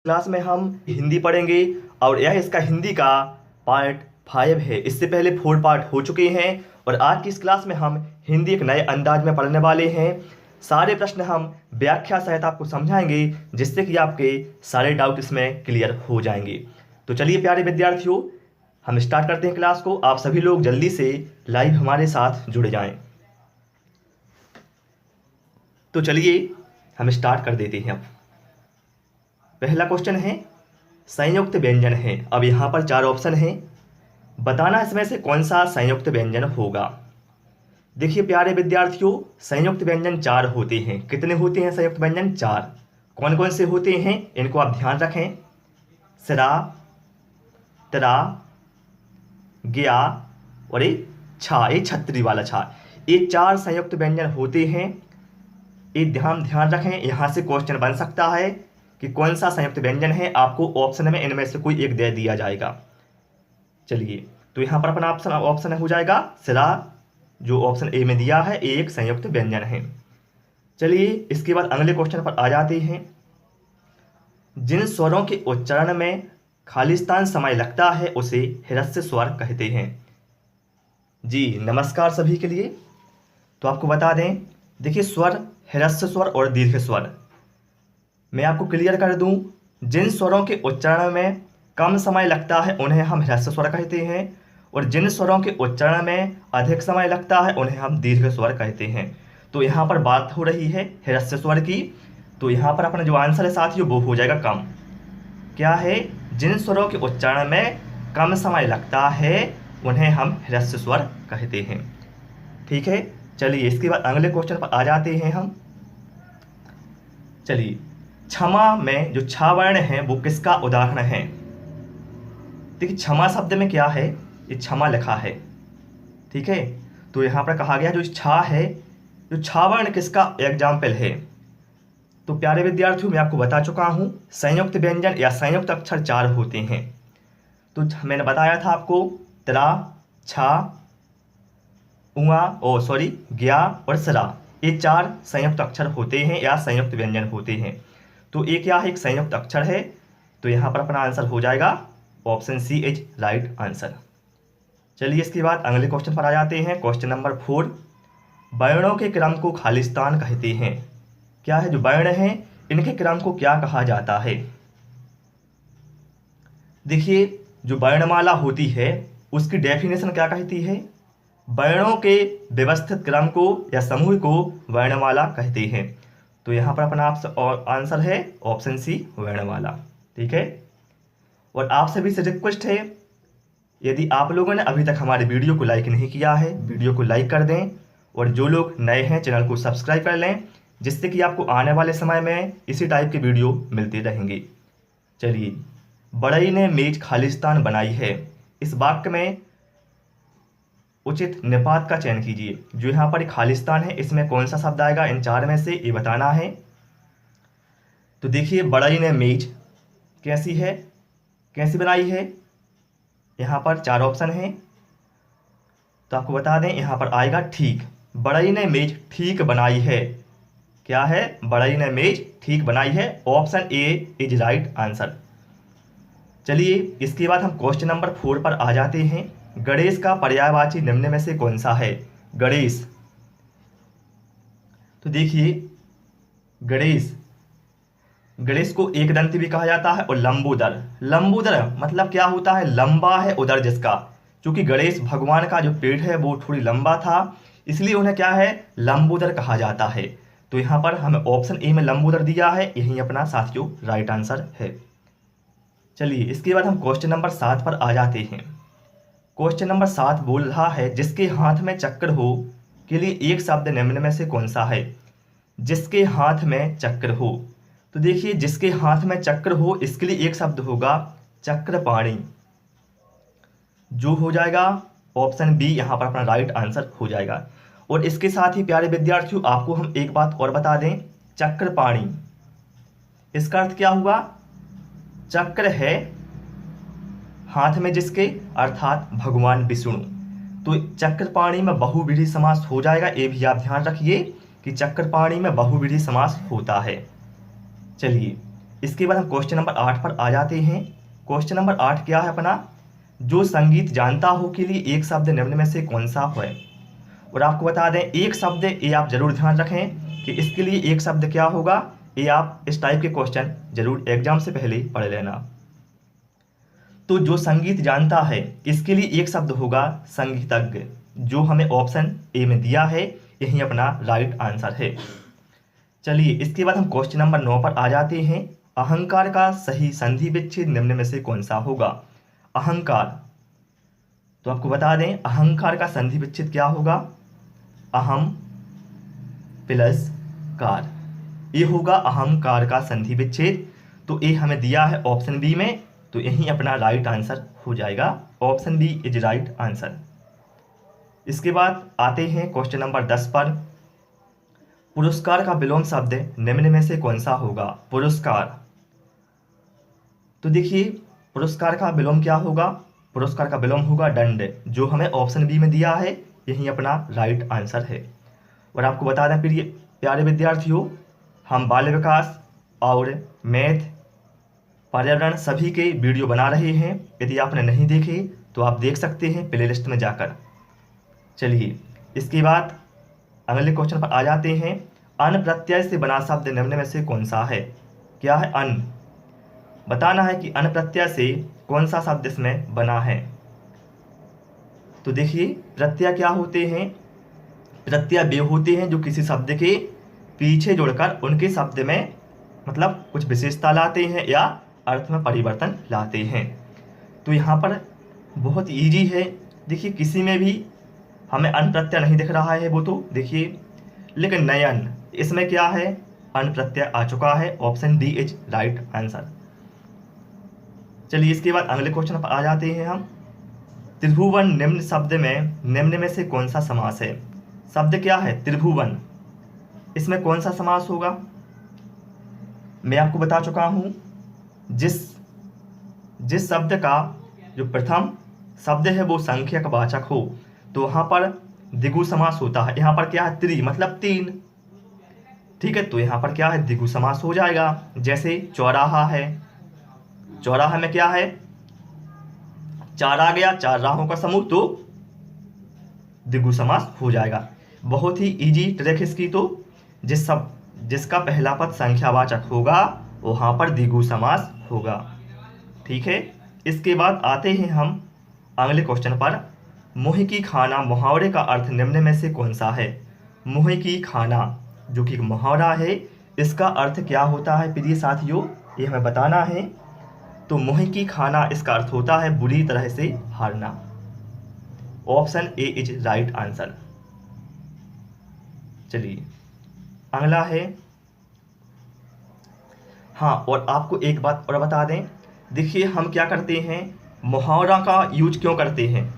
Class में हम हिंदी पढ़ेंगे और यह इसका हिंदी का पार्ट 5 है। इससे पहले 4 पार्ट हो चुके हैं और आज की इस क्लास में हम हिंदी एक नए अंदाज में पढ़ने वाले हैं। सारे प्रश्न हम व्याख्या सहित आपको समझाएंगे जिससे कि आपके सारे डाउट इसमें क्लियर हो जाएंगे। तो चलिए प्यारे विद्यार्थियों, हम स्टार्ट करते हैं क्लास को। आप सभी लोग जल्दी से लाइव हमारे साथ जुड़ जाएं। तो चलिए हम स्टार्ट कर देते हैं। अब पहला क्वेश्चन है, संयुक्त व्यंजन है। अब यहाँ पर 4 ऑप्शन हैं, बताना इसमें से कौन सा संयुक्त व्यंजन होगा। देखिए प्यारे विद्यार्थियों, संयुक्त व्यंजन 4 होते हैं। कितने होते हैं संयुक्त व्यंजन? 4। कौन कौन से होते हैं इनको आप ध्यान रखें। सरा, तरा, गया और ये छा, ये छतरी वाला छा, ये 4 संयुक्त व्यंजन होते हैं। ये ध्यान रखें। यहाँ से क्वेश्चन बन सकता है कि कौन सा संयुक्त व्यंजन है। आपको ऑप्शन में इनमें से कोई एक दे दिया जाएगा। चलिए, तो यहाँ पर अपना ऑप्शन हो जाएगा सिरा, जो ऑप्शन ए में दिया है, ये एक संयुक्त व्यंजन है। चलिए इसके बाद अगले क्वेश्चन पर आ जाते हैं। जिन स्वरों के उच्चारण में खालिस्तान समय लगता है उसे ह्रस्व स्वर कहते हैं। जी नमस्कार सभी के लिए। तो आपको बता दें, देखिए स्वर, ह्रस्व स्वर और दीर्घ स्वर। मैं आपको क्लियर कर दूं, जिन स्वरों के उच्चारण में कम समय लगता है उन्हें हम ह्रस्व स्वर कहते हैं और जिन स्वरों के उच्चारण में अधिक समय लगता है उन्हें हम दीर्घ स्वर कहते हैं। तो यहाँ पर बात हो रही है ह्रस्व स्वर की। तो यहाँ पर अपना जो आंसर है साथियों वो हो जाएगा कम। क्या है? जिन स्वरों के उच्चारण में कम समय लगता है उन्हें हम ह्रस्व स्वर कहते हैं। ठीक है, चलिए इसके बाद अगले क्वेश्चन पर आ जाते हैं हम। चलिए, क्षमा में जो छा वर्ण है वो किसका उदाहरण है? देखिए क्षमा शब्द में क्या है, ये क्षमा लिखा है। ठीक है, तो यहाँ पर कहा गया जो छा है, जो छा वर्ण किसका एग्जाम्पल है? तो प्यारे विद्यार्थियों, मैं आपको बता चुका हूँ संयुक्त व्यंजन या संयुक्त अक्षर 4 होते हैं। तो मैंने बताया था आपको त्रा, छा, गया और सरा, ये 4 संयुक्त अक्षर होते हैं या संयुक्त व्यंजन होते हैं। तो ये क्या है? एक संयुक्त अक्षर है। तो यहाँ पर अपना आंसर हो जाएगा option C is right answer. चलिए इसके बाद अगले क्वेश्चन पर आ जाते हैं। क्वेश्चन नंबर 4, वर्णों के क्रम को खालिस्तान कहते हैं। क्या है? जो वर्ण हैं इनके क्रम को क्या कहा जाता है? देखिए जो वर्णमाला होती है उसकी डेफिनेशन क्या कहती है? वर्णों के व्यवस्थित क्रम को या समूह को वर्णमाला कहते हैं। तो यहाँ पर अपना आंसर है ऑप्शन सी वर्णमाला। ठीक है, और आप सभी से रिक्वेस्ट है, यदि आप लोगों ने अभी तक हमारे वीडियो को लाइक नहीं किया है, वीडियो को लाइक कर दें और जो लोग नए हैं चैनल को सब्सक्राइब कर लें, जिससे कि आपको आने वाले समय में इसी टाइप के वीडियो मिलते रहेंगे। चलिए, बड़ई ने मेज खालिस्तान बनाई है, इस वाक्य में उचित निपात का चयन कीजिए। जो यहाँ पर खालिस्तान है इसमें कौन सा शब्द आएगा इन 4 में से, ये बताना है। तो देखिए बड़ई ने मेज कैसी है, कैसी बनाई है? यहाँ पर 4 ऑप्शन हैं, तो आपको बता दें यहाँ पर आएगा ठीक। बड़ई ने मेज ठीक बनाई है। क्या है? बड़ई ने मेज ठीक बनाई है। Option A is right answer. चलिए इसके बाद हम क्वेश्चन नंबर 4 पर आ जाते हैं। गणेश का पर्यायवाची निम्न में से कौन सा है? गणेश, तो देखिए गणेश को एक दंती भी कहा जाता है और लंबोदर। लंबोदर मतलब क्या होता है? लंबा है उदर जिसका। क्योंकि गणेश भगवान का जो पेट है वो थोड़ी लंबा था, इसलिए उन्हें क्या है? लंबोदर कहा जाता है। तो यहाँ पर हमें ऑप्शन ए में लंबोदर दिया है, यही अपना साथियों राइट आंसर है। चलिए इसके बाद हम क्वेश्चन नंबर 7 पर आ जाते हैं। क्वेश्चन नंबर 7 बोल रहा है, जिसके हाथ में चक्र हो के लिए एक शब्द निम्न में से कौन सा है? जिसके हाथ में चक्र हो, तो देखिए जिसके हाथ में चक्र हो इसके लिए एक शब्द होगा चक्रपाणी, जो हो जाएगा ऑप्शन बी, यहाँ पर अपना राइट आंसर हो जाएगा। और इसके साथ ही प्यारे विद्यार्थियों आपको हम एक बात और बता दें, चक्रपाणी इसका अर्थ क्या हुआ? चक्र है हाथ में जिसके, अर्थात भगवान विष्णु। तो चक्रपाणी में बहुव्रीहि समास हो जाएगा। ये भी आप ध्यान रखिए कि चक्रपाणी में बहुव्रीहि समास होता है। चलिए इसके बाद हम क्वेश्चन नंबर 8 पर आ जाते हैं। क्वेश्चन नंबर 8 क्या है अपना, जो संगीत जानता हो के लिए एक शब्द निम्न में से कौन सा है। और आपको बता दें एक शब्द, ये आप जरूर ध्यान रखें कि इसके लिए एक शब्द क्या होगा, ये आप इस टाइप के क्वेश्चन जरूर एग्जाम से पहले पढ़ लेना। तो जो संगीत जानता है, इसके लिए एक शब्द होगा संगीतज्ञ, जो हमें ऑप्शन ए में दिया है, यही अपना राइट आंसर है। चलिए इसके बाद हम क्वेश्चन नंबर 9 पर आ जाते हैं। अहंकार का सही संधि विच्छेद निम्न में से कौन सा होगा। अहंकार, तो आपको बता दें अहंकार का संधि विच्छेद क्या होगा, अहम प्लस कार, ये होगा अहंकार का संधि विच्छेद। तो ये हमें दिया है ऑप्शन बी में, तो यही अपना राइट आंसर हो जाएगा, option B is right answer. इसके बाद आते हैं क्वेश्चन नंबर 10 पर। पुरस्कार का विलोम शब्द निम्न में से कौन सा होगा। पुरस्कार, तो देखिए पुरस्कार का विलोम क्या होगा, पुरस्कार का विलोम होगा दंड, जो हमें ऑप्शन बी में दिया है, यही अपना राइट आंसर है। और आपको बता दें प्रिय प्यारे विद्यार्थियों, हम बाल विकास और मैथ, पर्यावरण सभी के वीडियो बना रहे हैं। यदि आपने नहीं देखे तो आप देख सकते हैं प्लेलिस्ट में जाकर। चलिए इसके बाद अगले क्वेश्चन पर आ जाते हैं। अन प्रत्यय से बना शब्द निम्न में से कौन सा है। क्या है अन, बताना है कि अन प्रत्यय से कौन सा शब्द इसमें बना है। तो देखिए प्रत्यय क्या होते हैं, प्रत्यय वे होते हैं जो किसी शब्द के पीछे जोड़कर उनके शब्द में मतलब कुछ विशेषता लाते हैं या अर्थ में परिवर्तन लाते हैं। तो यहाँ पर बहुत इजी है, देखिए किसी में भी हमें अन प्रत्यय नहीं दिख रहा है वो तो देखिए, लेकिन नयन इसमें क्या है अन प्रत्यय आ चुका है, option D is right answer. चलिए इसके बाद अगले क्वेश्चन पर आ जाते हैं हम। त्रिभुवन निम्न शब्द में निम्न में से कौन सा समास है। शब्द क्या है त्रिभुवन, इसमें कौन सा समास होगा। मैं आपको बता चुका हूं, जिस शब्द का जो प्रथम शब्द है वो संख्यक वाचक हो तो वहां पर द्विगु समास होता है। यहाँ पर क्या है त्रि मतलब तीन, ठीक है, तो यहाँ पर क्या है द्विगु समास हो जाएगा। जैसे चौराहा है, चौराहा में क्या है चार आ गया, चार राहों का समूह, तो द्विगु समास हो जाएगा। बहुत ही इजी ट्रिक इसकी, तो जिसका पहला पद संख्यावाचक होगा वहां पर द्विगु समास होगा, ठीक है। इसके बाद आते हैं हम अगले क्वेश्चन पर। मुँह की खाना मुहावरे का अर्थ निम्न में से कौन सा है। मुँह की खाना जो कि मुहावरा है, इसका अर्थ क्या होता है प्रिय साथियों, ये हमें बताना है। तो मुँह की खाना इसका अर्थ होता है बुरी तरह से हारना, option A is right answer. चलिए अगला है, हाँ और आपको एक बात और बता दें, देखिए हम क्या करते हैं मुहावरा का यूज क्यों करते हैं।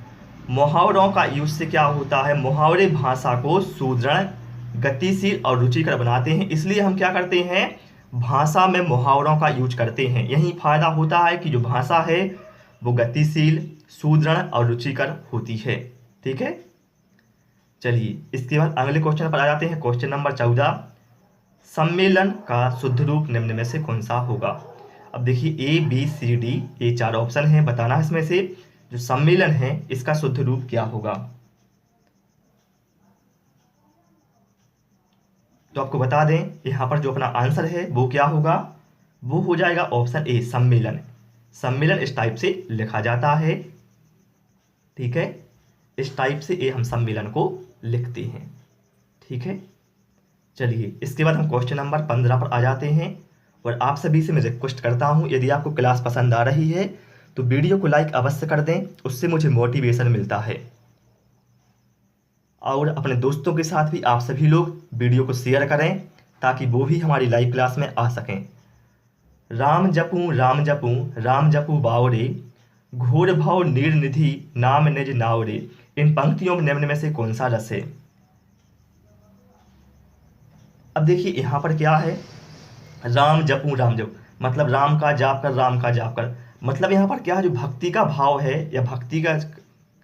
मुहावरों का यूज से क्या होता है, मुहावरे भाषा को सुदृढ़, गतिशील और रुचिकर बनाते हैं, इसलिए हम क्या करते हैं भाषा में मुहावरों का यूज करते हैं। यही फायदा होता है कि जो भाषा है वो गतिशील, सुदृढ़ और रुचिकर होती है, ठीक है। चलिए इसके बाद अगले क्वेश्चन पर आ जाते हैं, क्वेश्चन नंबर 14। सम्मेलन का शुद्ध रूप निम्न में से कौन सा होगा। अब देखिए ए बी सी डी ये चार ऑप्शन हैं, बताना है इसमें से जो सम्मेलन है इसका शुद्ध रूप क्या होगा। तो आपको बता दें यहाँ पर जो अपना आंसर है वो क्या होगा, वो हो जाएगा ऑप्शन ए सम्मेलन। सम्मेलन इस टाइप से लिखा जाता है, ठीक है, इस टाइप से ये हम सम्मेलन को लिखते हैं, ठीक है। चलिए इसके बाद हम क्वेश्चन नंबर 15 पर आ जाते हैं। और आप सभी से मैं रिक्वेस्ट करता हूँ, यदि आपको क्लास पसंद आ रही है तो वीडियो को लाइक अवश्य कर दें, उससे मुझे मोटिवेशन मिलता है। और अपने दोस्तों के साथ भी आप सभी लोग वीडियो को शेयर करें ताकि वो भी हमारी लाइव क्लास में आ सकें। राम जपू बावरे, घोर भाव निर्निधि नाम निज नावरे। इन पंक्तियों में निम्न में से कौन सा रस है। अब देखिए यहाँ पर क्या है राम जपू मतलब राम का जाप कर, मतलब यहाँ पर क्या है जो भक्ति का भाव है या भक्ति का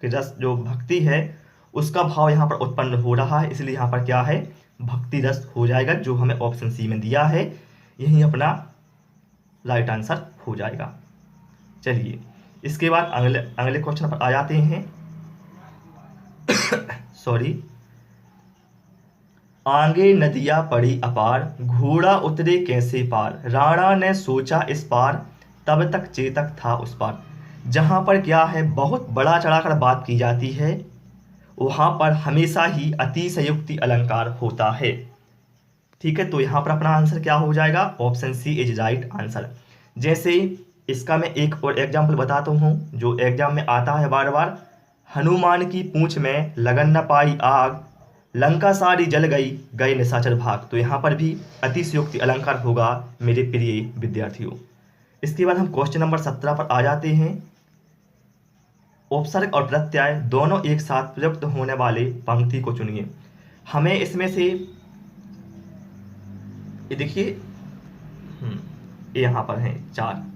रस, जो भक्ति है उसका भाव यहाँ पर उत्पन्न हो रहा है, इसलिए यहाँ पर क्या है भक्ति रस हो जाएगा, जो हमें ऑप्शन सी में दिया है, यही अपना राइट आंसर हो जाएगा। चलिए इसके बाद अगले क्वेश्चन पर आ जाते हैं। सॉरी। आगे नदियाँ पड़ी अपार, घोड़ा उतरे कैसे पार, राणा ने सोचा इस पार, तब तक चेतक था उस पार। जहाँ पर क्या है, बहुत बड़ा चढ़ाकर बात की जाती है, वहाँ पर हमेशा ही अतिशयोक्ति अलंकार होता है। ठीक है, तो यहाँ पर अपना आंसर क्या हो जाएगा, option C is right answer. जैसे इसका मैं एक और एग्जाम्पल बताता हूँ जो एग्जाम में आता है बार बार। हनुमान की पूंछ में लगन न पाई आग, लंका सारी जल गई, गए निशाचर भाग। तो यहाँ पर भी अतिशयोक्ति अलंकार होगा मेरे प्रिय विद्यार्थियों। इसके बाद हम क्वेश्चन नंबर 17 पर आ जाते हैं। उपसर्ग और प्रत्यय दोनों एक साथ प्रयुक्त होने वाले पंक्ति को चुनिए। हमें इसमें से ये देखिए, ये यहाँ पर हैं 4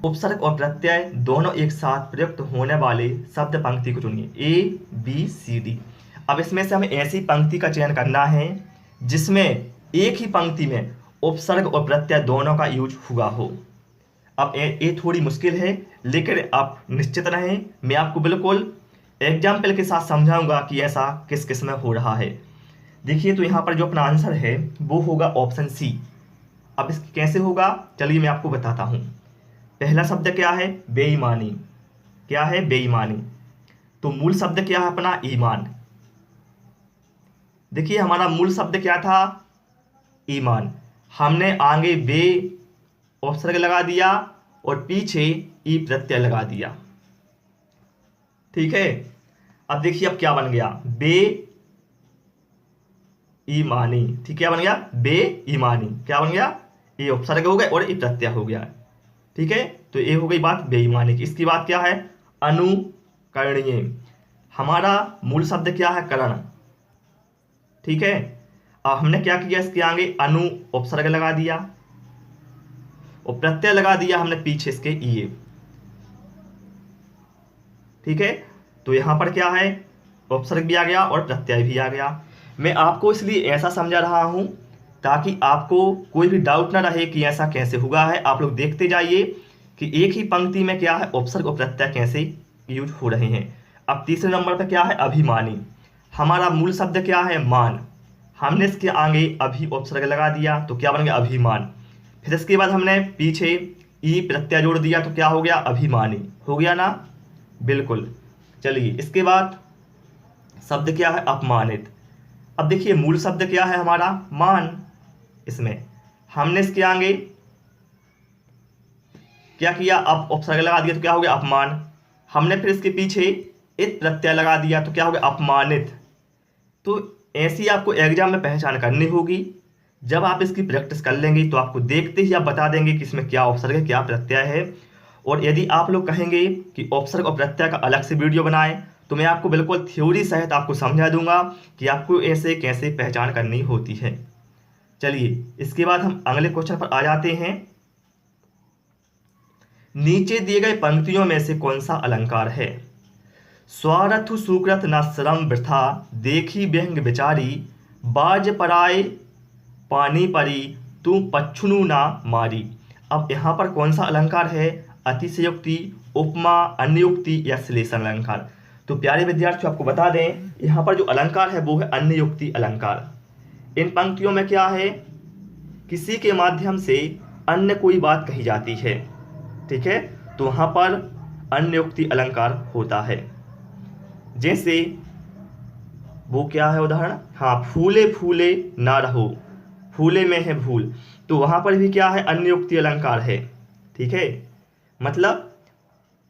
उपसर्ग और प्रत्यय दोनों एक साथ प्रयुक्त होने वाले शब्द पंक्ति को चुनिए, ए बी सी डी। अब इसमें से हमें ऐसी पंक्ति का चयन करना है जिसमें एक ही पंक्ति में उपसर्ग और प्रत्यय दोनों का यूज हुआ हो। अब ये थोड़ी मुश्किल है, लेकिन आप निश्चित रहें, मैं आपको बिल्कुल एग्जाम्पल के साथ समझाऊंगा कि ऐसा किस किस में हो रहा है। देखिए, तो यहाँ पर जो अपना आंसर है वो होगा ऑप्शन सी। अब इस कैसे होगा, चलिए मैं आपको बताता हूँ। पहला शब्द क्या है, बेईमानी। क्या है, बेईमानी। तो मूल शब्द क्या है अपना, ईमान। देखिए हमारा मूल शब्द क्या था, ईमान। हमने आगे बे उपसर्ग लगा दिया और पीछे ई प्रत्यय लगा दिया। ठीक है, अब देखिए अब क्या बन गया, बे ईमानी। ठीक, क्या बन गया, बे ईमानी। क्या बन गया, ये उपसर्ग हो गए और ये प्रत्यय हो गया। ठीक है, तो ये हो गई बात बेईमानी की। इसकी बात क्या है, अनुकरणीय। हमारा मूल शब्द क्या है, करण। ठीक है, अब हमने क्या किया, इसके आगे अनु उपसर्ग लगा दिया और प्रत्यय लगा दिया हमने पीछे इसके ये। ठीक है, तो यहां पर क्या है, उपसर्ग भी आ गया और प्रत्यय भी आ गया। मैं आपको इसलिए ऐसा समझा रहा हूं ताकि आपको कोई भी डाउट ना रहे कि ऐसा कैसे हुआ है। आप लोग देखते जाइए कि एक ही पंक्ति में क्या है, उपसर्ग और प्रत्यय कैसे यूज हो रहे हैं। अब तीसरे नंबर पर क्या है, अभिमानी। हमारा मूल शब्द क्या है, मान। हमने इसके आगे अभी उपसर्ग लगा दिया तो क्या बन गया, अभिमान। फिर इसके बाद हमने पीछे ई प्रत्यय जोड़ दिया तो क्या हो गया, अभिमानी। हो गया ना, बिल्कुल। चलिए इसके बाद शब्द क्या है, अपमानित। अब देखिए मूल शब्द क्या है हमारा, मान। इसमें हमने इसके आगे क्या किया, अब उपसर्ग लगा दिया तो क्या हो गया, अपमान। हमने फिर इसके पीछे इत प्रत्यय लगा दिया तो क्या हो गया, अपमानित। तो ऐसी आपको एग्जाम में पहचान करनी होगी। जब आप इसकी प्रैक्टिस कर लेंगे तो आपको देखते ही आप बता देंगे कि इसमें क्या उपसर्ग है, क्या प्रत्यय है। और यदि आप लोग कहेंगे कि उपसर्ग और प्रत्यय का अलग से वीडियो बनाएं तो मैं आपको बिल्कुल थ्योरी सहित आपको समझा दूंगा कि आपको ऐसे कैसे पहचान करनी होती है। चलिए इसके बाद हम अगले क्वेश्चन पर आ जाते हैं। नीचे दिए गए पंक्तियों में से कौन सा अलंकार है, स्वारथु सुकृत न श्रम वृथा, देखी व्यंग विचारी, बाज पराए पानी परी, तू पच्छुनु ना मारी। अब यहाँ पर कौन सा अलंकार है, अतिशयोक्ति, उपमा, अन्ययुक्ति या श्लेषण अलंकार। तो प्यारे विद्यार्थियों आपको बता दें, यहाँ पर जो अलंकार है वो है अन्ययुक्ति अलंकार। इन पंक्तियों में क्या है, किसी के माध्यम से अन्य कोई बात कही जाती है। ठीक है, तो वहाँ पर अन्ययुक्ति अलंकार होता है। जैसे वो क्या है उदाहरण, हाँ, फूले फूले ना रहो, फूले में है भूल। तो वहाँ पर भी क्या है, अन्ययुक्ति अलंकार है। ठीक है, मतलब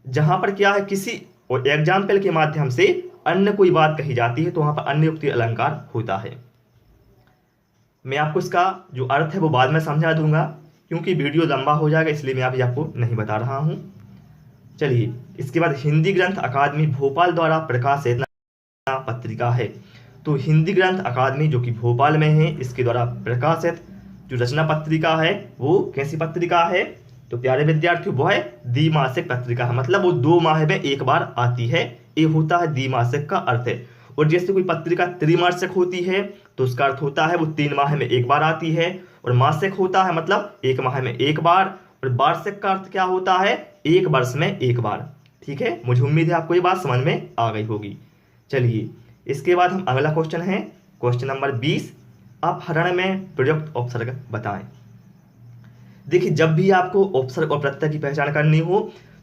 जहाँ पर क्या है, किसी और एग्जाम्पल के माध्यम से अन्य कोई बात कही जाती है तो वहाँ पर अन्ययुक्ति अलंकार होता है। मैं आपको इसका जो अर्थ है वो बाद में समझा दूंगा क्योंकि वीडियो लंबा हो जाएगा, इसलिए मैं अभी आपको नहीं बता रहा हूँ। चलिए इसके बाद हिंदी ग्रंथ अकादमी भोपाल द्वारा प्रकाशित पत्रिका है। तो हिंदी ग्रंथ अकादमी जो कि भोपाल में है, इसके द्वारा प्रकाशित जो रचना पत्रिका है वो कैसी पत्रिका है, तो प्यारे विद्यार्थियों वो है द्विमासिक पत्रिका है। मतलब वो 2 माह में एक बार आती है, ये होता है द्विमासिक का अर्थ है। और जैसे कोई पत्रिका त्रिमासिक होती है तो उसका अर्थ होता है वो 3 माह में एक बार आती है, और मासिक होता है मतलब 1 माह में एक बार, और और वार्षिक का अर्थ क्या होता है, एक वर्ष में एक बार। ठीक है, मुझे उम्मीद है आपको ये बात समझ में आ गई होगी। चलिए इसके बाद हम अगला क्वेश्चन है क्वेश्चन नंबर 20, अपहरण में प्रयुक्त उपसर्ग बताएं। देखिए जब भी आपको उपसर्ग और प्रत्यय की पहचान करनी हो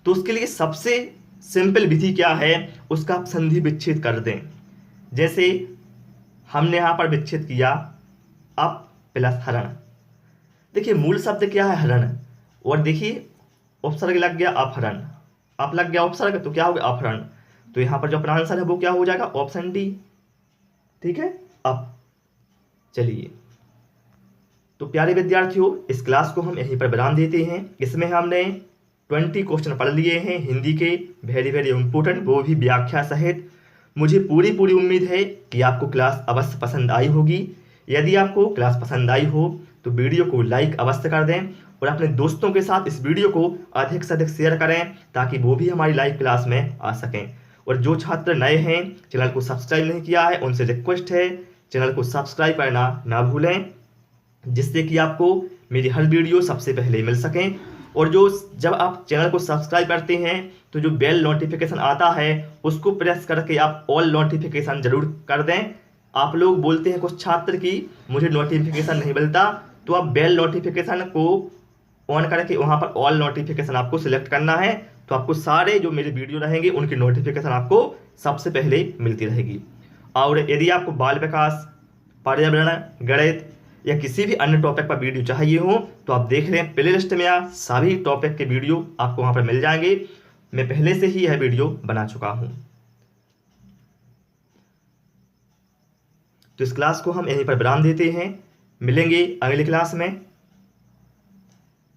तो उसके लिए सबसे सिंपल विधि क्या है, उसका आप संधि विच्छेद कर दें। जैसे हमने यहाँ पर विच्छेद किया अप प्लस हरण। देखिए मूल शब्द क्या है, हरण, और देखिए उपसर्ग लग गया अपहरण, अप लग गया उपसर्ग तो क्या हो गया अपहरण। तो यहाँ पर जो अपना आंसर है वो क्या हो जाएगा, ऑप्शन डी। ठीक है, अब चलिए तो प्यारे विद्यार्थियों इस क्लास को हम यहीं पर विराम देते हैं। इसमें हमने 20 क्वेश्चन पढ़ लिए हैं हिंदी के, वेरी वेरी इंपॉर्टेंट, वो भी व्याख्या सहित। मुझे पूरी उम्मीद है कि आपको क्लास अवश्य पसंद आई होगी। यदि आपको क्लास पसंद आई हो तो वीडियो को लाइक अवश्य कर दें और अपने दोस्तों के साथ इस वीडियो को अधिक से अधिक शेयर करें ताकि वो भी हमारी लाइव क्लास में आ सकें। और जो छात्र नए हैं चैनल को सब्सक्राइब नहीं किया है उनसे रिक्वेस्ट है चैनल को सब्सक्राइब करना ना भूलें, जिससे कि आपको मेरी हर वीडियो सबसे पहले मिल सकें। और जो जब आप चैनल को सब्सक्राइब करते हैं तो जो बेल नोटिफिकेशन आता है उसको प्रेस करके आप ऑल नोटिफिकेशन जरूर कर दें। आप लोग बोलते हैं कुछ छात्र की मुझे नोटिफिकेशन नहीं मिलता, तो आप बेल नोटिफिकेशन को ऑन करके वहाँ पर ऑल नोटिफिकेशन आपको सिलेक्ट करना है, तो आपको सारे जो मेरे वीडियो रहेंगे उनकी नोटिफिकेशन आपको सबसे पहले मिलती रहेगी। और यदि आपको बाल विकास, पर्यावरण, गणित या किसी भी अन्य टॉपिक पर वीडियो चाहिए हो तो आप देख लें प्ले लिस्ट में, सभी टॉपिक के वीडियो आपको वहाँ पर मिल जाएंगे। मैं पहले से ही यह वीडियो बना चुका हूँ। तो इस क्लास को हम यहीं पर विराम देते हैं, मिलेंगे अगली क्लास में।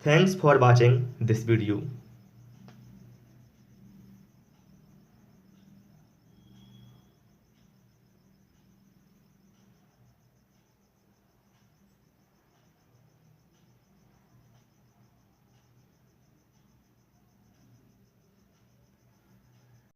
Thanks for watching this video.